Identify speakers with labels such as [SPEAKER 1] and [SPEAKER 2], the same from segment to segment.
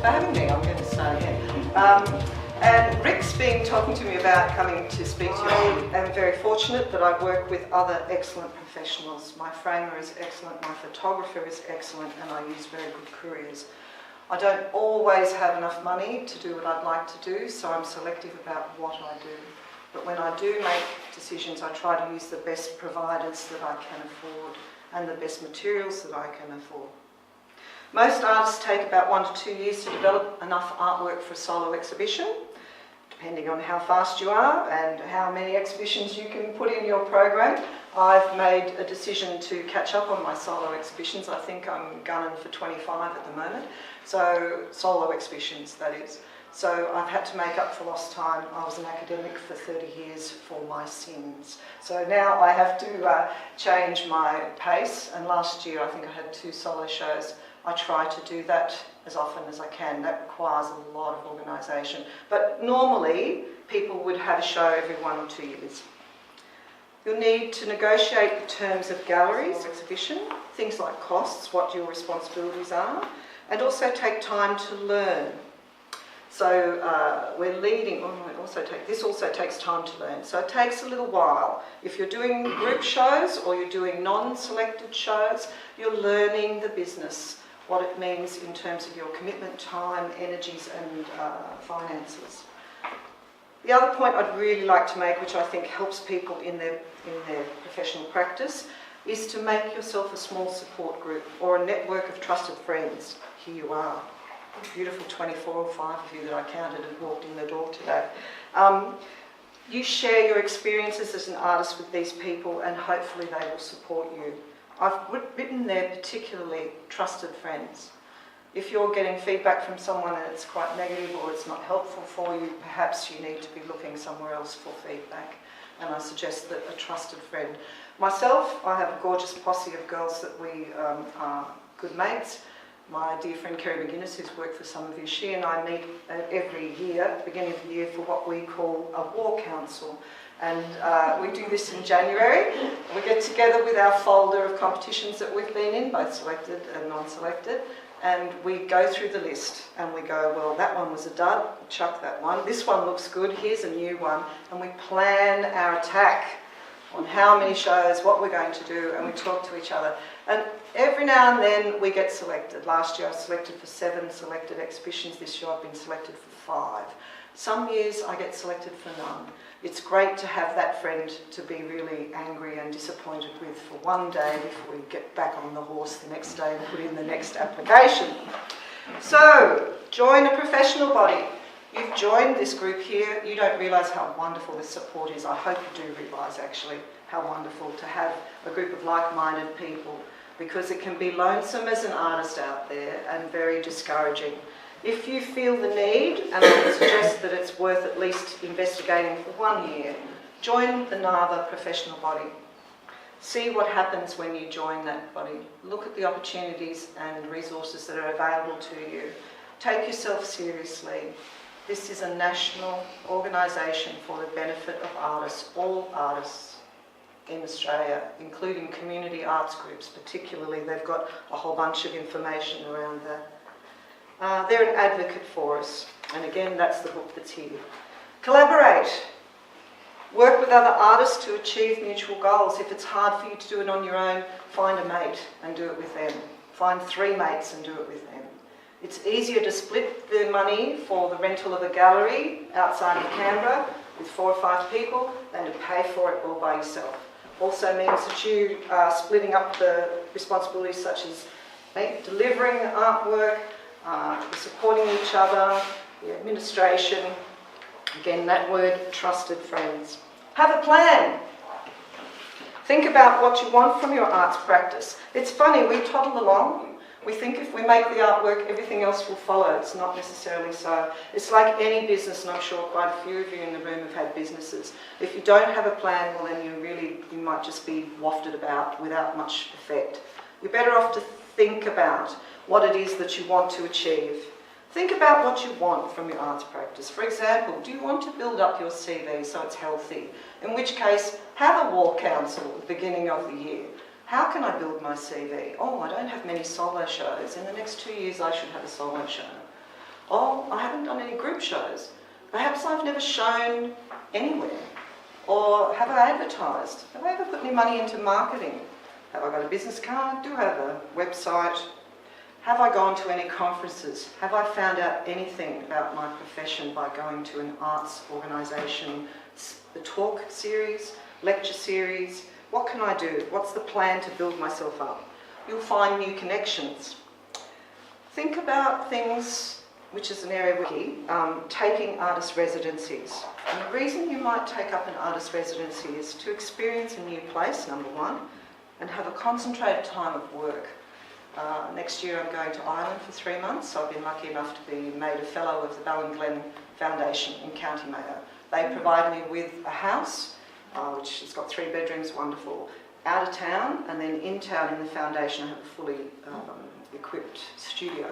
[SPEAKER 1] for having me. I'm going to start again. And Rick's been talking to me about coming to speak to you. I am very fortunate that I work with other excellent professionals. My framer is excellent, my photographer is excellent, and I use very good couriers. I don't always have enough money to do what I'd like to do, so I'm selective about what I do. But when I do make decisions, I try to use the best providers that I can afford and the best materials that I can afford. Most artists take about 1 to 2 years to develop enough artwork for a solo exhibition, depending on how fast you are and how many exhibitions you can put in your program. I've made a decision to catch up on my solo exhibitions. I think I'm gunning for 25 at the moment. So solo exhibitions, that is. So I've had to make up for lost time. I was an academic for 30 years for my sins. So now I have to change my pace. And last year I think I had 2 solo shows. I try to do that as often as I can. That requires a lot of organisation. But normally people would have a show every 1 or 2 years. You'll need to negotiate the terms of galleries, exhibition, things like costs, what your responsibilities are, and also take time to learn. So we're leading, this also takes time to learn. So it takes a little while. If you're doing group shows or you're doing non-selected shows, you're learning the business, what it means in terms of your commitment, time, energies and finances. The other point I'd really like to make, which I think helps people in their professional practice, is to make yourself a small support group or a network of trusted friends. Here you are. Beautiful 24 or 5 of you that I counted and walked in the door today. You share your experiences as an artist with these people and hopefully they will support you. I've written there particularly trusted friends. If you're getting feedback from someone and it's quite negative or it's not helpful for you, perhaps you need to be looking somewhere else for feedback. And I suggest that a trusted friend. Myself, I have a gorgeous posse of girls that we are good mates. My dear friend Kerry McGuinness, who's worked for some of you, she and I meet every year, at the beginning of the year, for what we call a war council. And we do this in January. We get together with our folder of competitions that we've been in, both selected and non-selected, and we go through the list and we go, well, that one was a dud, chuck that one. This one looks good, here's a new one. And we plan our attack on how many shows, what we're going to do, and we talk to each other. And every now and then we get selected. Last year I was selected for 7 selected exhibitions. This year I've been selected for 5. Some years I get selected for none. It's great to have that friend to be really angry and disappointed with for one day before we get back on the horse the next day and put in the next application. So, join a professional body. You've joined this group here, you don't realise how wonderful this support is. I hope you do realise actually how wonderful to have a group of like-minded people, because it can be lonesome as an artist out there and very discouraging. If you feel the need, and I would suggest that it's worth at least investigating for 1 year, join the NAVA professional body. See what happens when you join that body. Look at the opportunities and resources that are available to you. Take yourself seriously. This is a national organisation for the benefit of artists, all artists in Australia, including community arts groups particularly. They've got a whole bunch of information around that. They're an advocate for us, and again, that's the book that's here. Collaborate. Work with other artists to achieve mutual goals. If it's hard for you to do it on your own, find a mate and do it with them. Find 3 mates and do it with them. It's easier to split the money for the rental of a gallery outside of Canberra with 4 or 5 people than to pay for it all by yourself. Also means that you are splitting up the responsibilities such as delivering the artwork, supporting each other, the administration, again that word, trusted friends. Have a plan. Think about what you want from your arts practice. It's funny, we toddle along. We think if we make the artwork, everything else will follow. It's not necessarily so. It's like any business, and I'm sure quite a few of you in the room have had businesses. If you don't have a plan, well then you might just be wafted about without much effect. You're better off to think about what it is that you want to achieve. Think about what you want from your arts practice. For example, do you want to build up your CV so it's healthy? In which case, have a war council at the beginning of the year. How can I build my CV? Oh, I don't have many solo shows. In the next 2 years, I should have a solo show. Oh, I haven't done any group shows. Perhaps I've never shown anywhere. Or have I advertised? Have I ever put any money into marketing? Have I got a business card? Do I have a website? Have I gone to any conferences? Have I found out anything about my profession by going to an arts organisation, the talk series, lecture series? What can I do? What's the plan to build myself up? You'll find new connections. Think about things, which is an area we're key, taking artist residencies. And the reason you might take up an artist residency is to experience a new place, number one, and have a concentrated time of work. Next year I'm going to Ireland for 3 months. I've been lucky enough to be made a fellow of the Ballinglen Foundation in County Mayo. They provide me with a house, which has got 3 bedrooms, wonderful, out of town, and then in town in the foundation I have a fully equipped studio.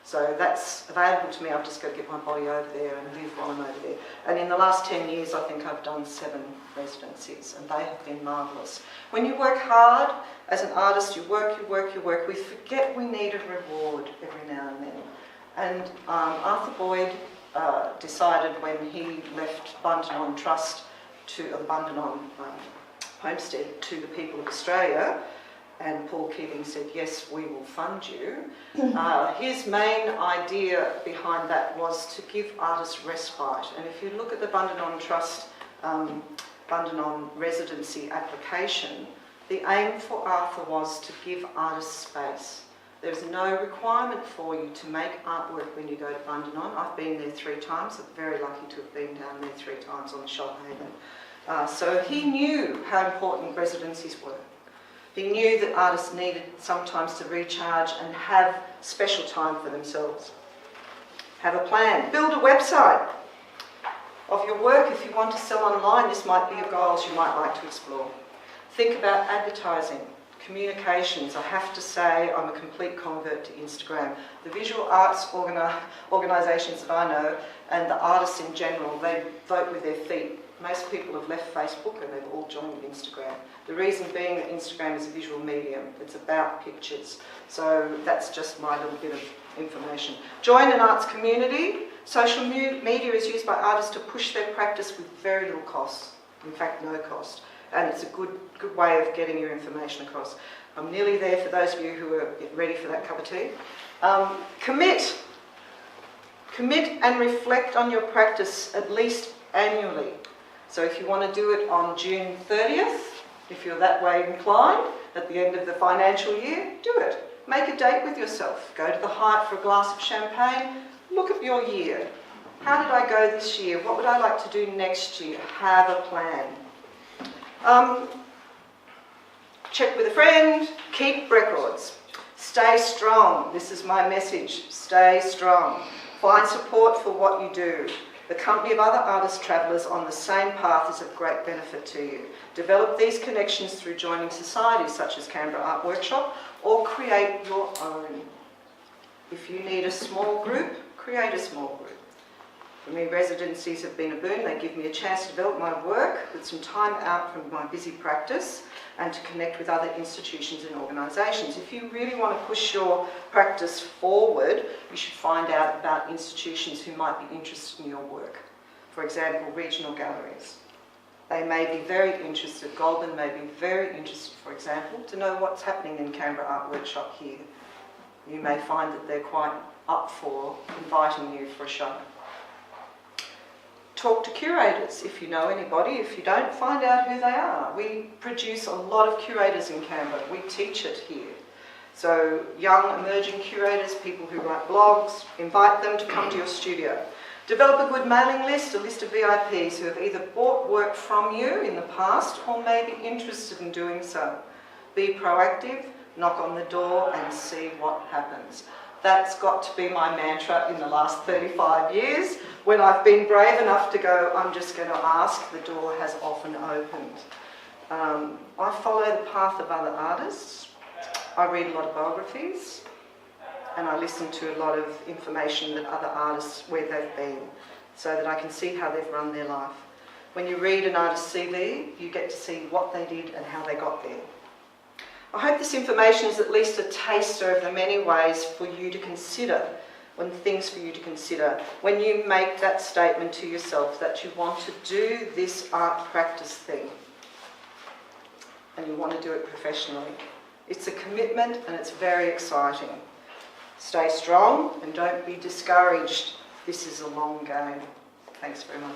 [SPEAKER 1] So that's available to me. I've just got to get my body over there and live while I'm over there. And in the last 10 years, I think I've done 7 residencies, and they have been marvellous. When you work hard as an artist, you work, you work, you work. We forget we need a reward every now and then. And Arthur Boyd decided when he left Bundanon Trust to the Bundanon Homestead to the people of Australia, and Paul Keating said, yes, we will fund you. His main idea behind that was to give artists respite. And if you look at the Bundanon Trust Bundanon residency application, the aim for Arthur was to give artists space. There's no requirement for you to make artwork when you go to Bundanon. I've been there 3 times. I'm very lucky to have been down there 3 times on the Shoalhaven. So he knew how important residencies were. He knew that artists needed sometimes to recharge and have special time for themselves. Have a plan. Build a website of your work. If you want to sell online, this might be your goals you might like to explore. Think about advertising, communications. I have to say I'm a complete convert to Instagram. The visual arts organisations that I know and the artists in general, they vote with their feet. Most people have left Facebook and they've all joined Instagram. The reason being that Instagram is a visual medium. It's about pictures. So that's just my little bit of information. Join an arts community. Social media is used by artists to push their practice with very little cost. In fact, no cost. And it's a good way of getting your information across. I'm nearly there for those of you who are ready for that cup of tea. Commit. Commit and reflect on your practice at least annually. So if you want to do it on June 30th, if you're that way inclined, at the end of the financial year, do it. Make a date with yourself. Go to the Hyatt for a glass of champagne. Look at your year. How did I go this year? What would I like to do next year? Have a plan. Check with a friend. Keep records. Stay strong. This is my message. Stay strong. Find support for what you do. The company of other artist travellers on the same path is of great benefit to you. Develop these connections through joining societies such as Canberra Art Workshop, or create your own. If you need a small group, create a small group. For me, residencies have been a boon. They give me a chance to develop my work with some time out from my busy practice and to connect with other institutions and organisations. If you really want to push your practice forward, you should find out about institutions who might be interested in your work. For example, regional galleries. They may be very interested, Goulburn may be very interested, for example, to know what's happening in Canberra Art Workshop here. You may find that they're quite up for inviting you for a show. Talk to curators if you know anybody. If you don't, find out who they are. We produce a lot of curators in Canberra. We teach it here. So young emerging curators, people who write blogs, invite them to come to your studio. Develop a good mailing list, a list of VIPs who have either bought work from you in the past or may be interested in doing so. Be proactive, knock on the door and see what happens. That's got to be my mantra in the last 35 years. When I've been brave enough to go, I'm just going to ask, the door has often opened. I follow the path of other artists. I read a lot of biographies and I listen to a lot of information that other artists, where they've been, so that I can see how they've run their life. When you read an artist's CV, you get to see what they did and how they got there. I hope this information is at least a taster of the many ways for you to consider when things for you to consider. When you make that statement to yourself that you want to do this art practice thing and you want to do it professionally, it's a commitment and it's very exciting. Stay strong and don't be discouraged. This is a long game. Thanks very much.